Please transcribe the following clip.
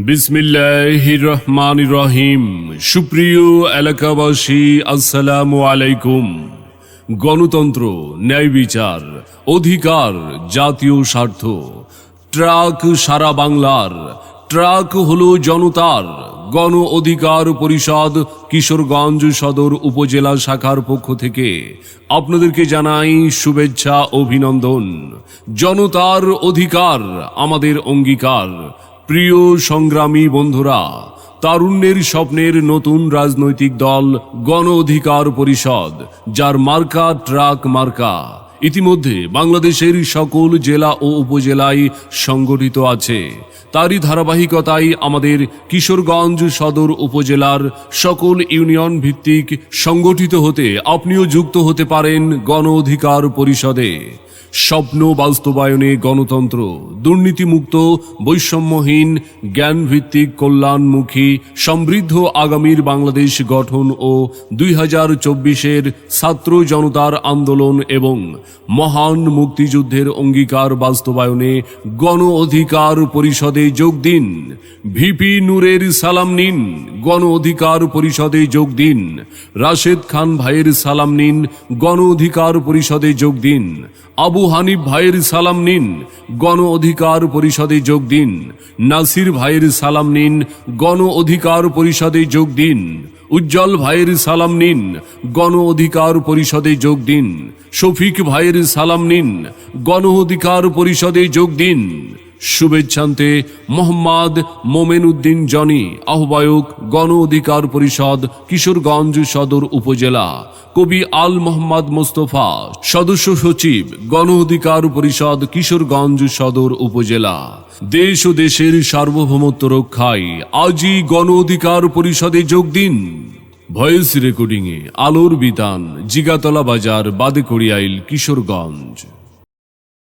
বিসমিল্লাহির রহমানির রহিম। সুপ্রিয় এলাকাবাসী, আসসালামু আলাইকুম। গণতন্ত্র, ন্যায় বিচার, অধিকার, জাতীয় স্বার্থ। ট্রাক সারা বাংলার, ট্রাক হলো জনতার। গণ অধিকার পরিষদ কিশোরগঞ্জ সদর উপজেলা শাখার পক্ষ থেকে আপনাদেরকে জানাই শুভেচ্ছা, অভিনন্দন। জনতার অধিকার আমাদের অঙ্গীকার। প্রিয় সংগ্রামী বন্ধুরা, তারুণ্যের স্বপ্নের নতুন রাজনৈতিক দল গণ অধিকার পরিষদ, যার মার্কা ট্রাক মার্কা, ইতিমধ্যে বাংলাদেশের সকল জেলা ও উপজেলায় সংগঠিত আছে। তারই ধারাবাহিকতায় আমাদের কিশোরগঞ্জ সদর উপজেলার সকল ইউনিয়ন ভিত্তিক সংগঠিত হতে আপনিও যুক্ত হতে পারেন গণ অধিকার পরিষদে। স্বপ্ন বাস্তবায়নে গণতন্ত্র, দুর্নীতিমুক্ত, বৈষম্যহীন, জ্ঞানভিত্তিক, কল্যাণমুখী, সমৃদ্ধ আগামীর বাংলাদেশ গঠন ও 2024-এর ছাত্র জনতার আন্দোলন এবং মহান মুক্তিযুদ্ধের অঙ্গীকার বাস্তবায়নে গণ অধিকার পরিষদে যোগ দিন। ভিপি নূরের সালাম নিন, গণ অধিকার পরিষদে যোগ দিন। রাশেদ খান ভাইয়ের সালাম নিন, গণ অধিকার পরিষদে যোগ দিন। আবু হানিফ ভাইয়ের সালাম নিন, গণ অধিকার পরিষদে যোগ দিন। নাসির ভাইয়ের সালাম নিন, গণ অধিকার পরিষদে যোগ দিন। উজ্জ্বল ভাইয়ের সালাম নিন, গণ অধিকার পরিষদে যোগ দিন। শফিক ভাইয়ের সালাম নিন, গণ অধিকার পরিষদে যোগ দিন। শুভেচ্ছান্তে মোহাম্মদ মোমেন উদ্দিন জনি, আহ্বায়ক, গণ অধিকার পরিষদ কিশোরগঞ্জ সদর উপজেলা। কবি আল মোহাম্মদ মোস্তফা, সদস্য সচিব, গণ অধিকার পরিষদ কিশোরগঞ্জ সদর উপজেলা। দেশ ও দেশের সার্বভৌমত্ব রক্ষায় আজই গণ অধিকার পরিষদে যোগ দিন। ভয়েস রেকর্ডিংয়ে আলোর বিতান, জিগাতলা বাজার, বাদেকড়িয়াইল, কিশোরগঞ্জ।